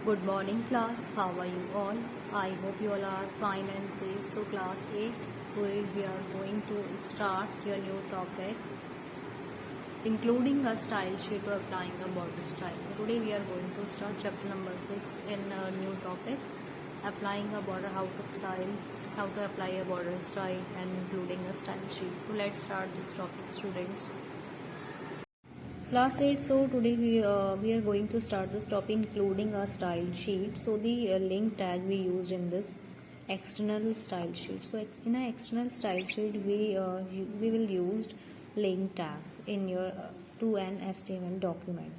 Good morning class, how are you all? I hope you all are fine and safe. So class 8, today we are going to start your new topic including a style sheet to applying a border style. Today we are going to start chapter number 6 in a new topic applying a border, how to apply a border style and including a style sheet. So let's start this topic students. Class 8, so today we are going to start this topic including a style sheet. So the link tag we used in this external style sheet. So in an external style sheet we will use link tag in your to an HTML document.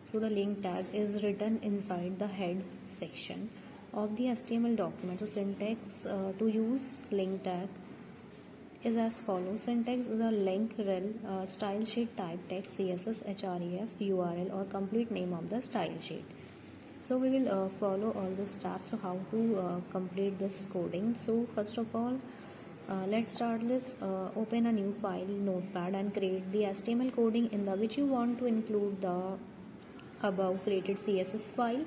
So the link tag is written inside the head section of the HTML document. So syntax to use link tag is as follows. Syntax is a link rel style sheet type text css href url or complete name of the style sheet. So we will follow all the steps. So how to complete this coding. So first of all, let's start this. Open a new file notepad and create the HTML coding in the which you want to include the above created css file.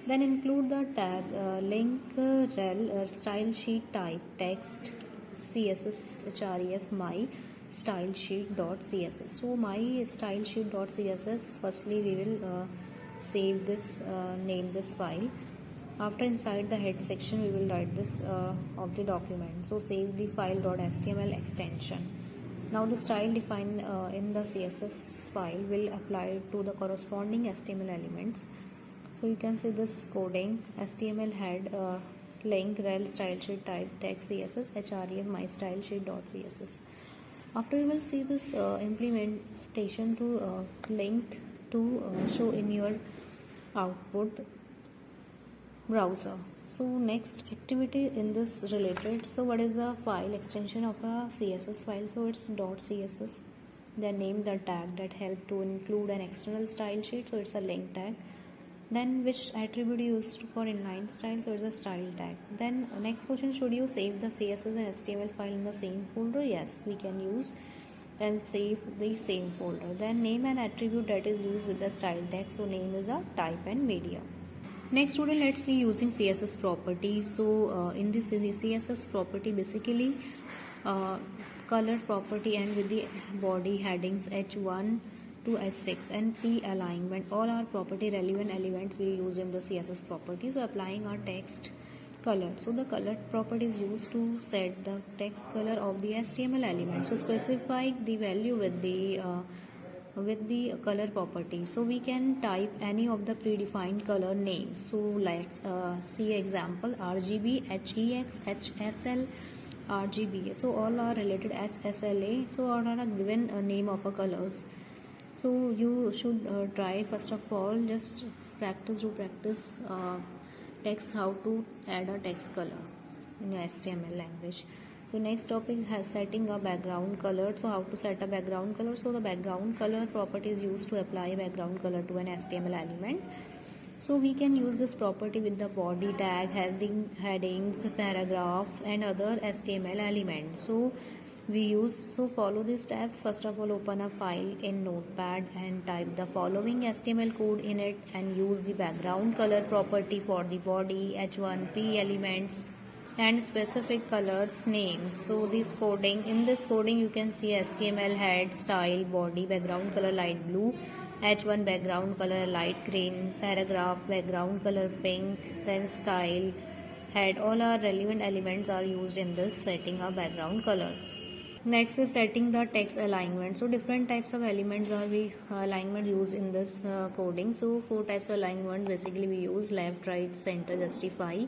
Then include the tag link rel style sheet type text css href my style sheet dot css. So my style sheet dot css, firstly we will save this name this file. After inside the head section we will write this of the document. So save the file dot html extension. Now the style defined in the css file will apply to the corresponding html elements. So you can see this coding html head link rel style sheet type text css href my style sheet dot css. After you will see this implementation to link to show in your output browser. So next activity in this related. So what is the file extension of a css file? So it's .css. Then name the tag that help to include an external style sheet. So it's a link tag. Then which attribute used for inline style? So it's a style tag. Then next question, should you save the css and html file in the same folder? Yes, we can use and save the same folder. Then name an attribute that is used with the style tag. So name is a type and media. Next student, let's see using css property. So in this css property, basically color property and with the body headings h1 to h6 and p alignment, all are property relevant elements we use in the css property. So applying our text color. So the color property is used to set the text color of the html element. So specify the value with the color property. So we can type any of the predefined color names. So let's see example RGB, HEX, HSL, RGB. So all are related as SLA. So all are given a name of a colors. So you should try first of all, just practice text how to add a text color in your HTML language. So next topic has setting a background color. So how to set a background color. So the background color property is used to apply background color to an HTML element. So we can use this property with the body tag, headings, paragraphs and other HTML elements. So follow these steps. First of all, open a file in notepad and type the following HTML code in it and use the background color property for the body, h1p elements and specific colors name. So in this coding you can see HTML head, style, body, background color light blue, h1 background color light green, paragraph background color pink, then style, head, all our relevant elements are used in this setting of background colors. Next is setting the text alignment. So different types of elements are alignment used in this coding. So 4 types of alignment basically we use: left, right, center, justify.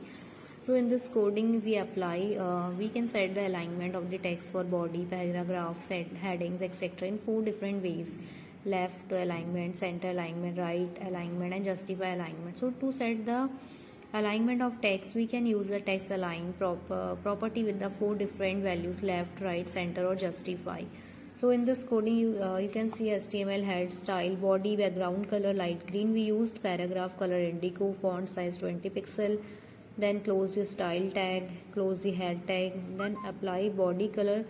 So in this coding we can set the alignment of the text for body, paragraph, headings, etc. in 4 different ways: left alignment, center alignment, right alignment and justify alignment. So to set the alignment of text, we can use the text align property with the 4 different values: left, right, center or justify. So in this coding you can see HTML head, style, body, background color light green we used, paragraph color indigo, font size 20 pixel, then close the style tag, close the head tag, then apply body color,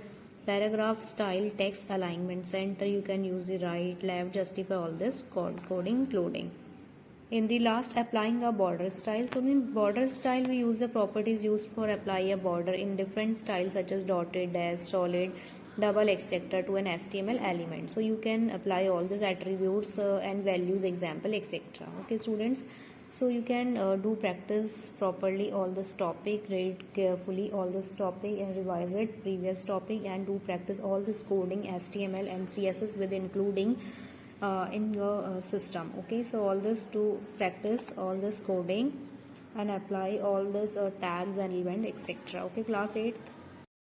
paragraph, style, text alignment, center you can use the right, left, justify, all this coding including. In the last, applying a border style. So in border style we use the properties used for apply a border in different styles such as dotted, dash, solid, double, etc. to an HTML element. So you can apply all these attributes and values, example, etc. Okay students, so you can do practice properly all this topic, read carefully all this topic and revise it previous topic, and do practice all this coding, HTML and CSS with including in your system. Okay, so all this to practice all this coding and apply all this tags and event, etc. Okay, class 8th.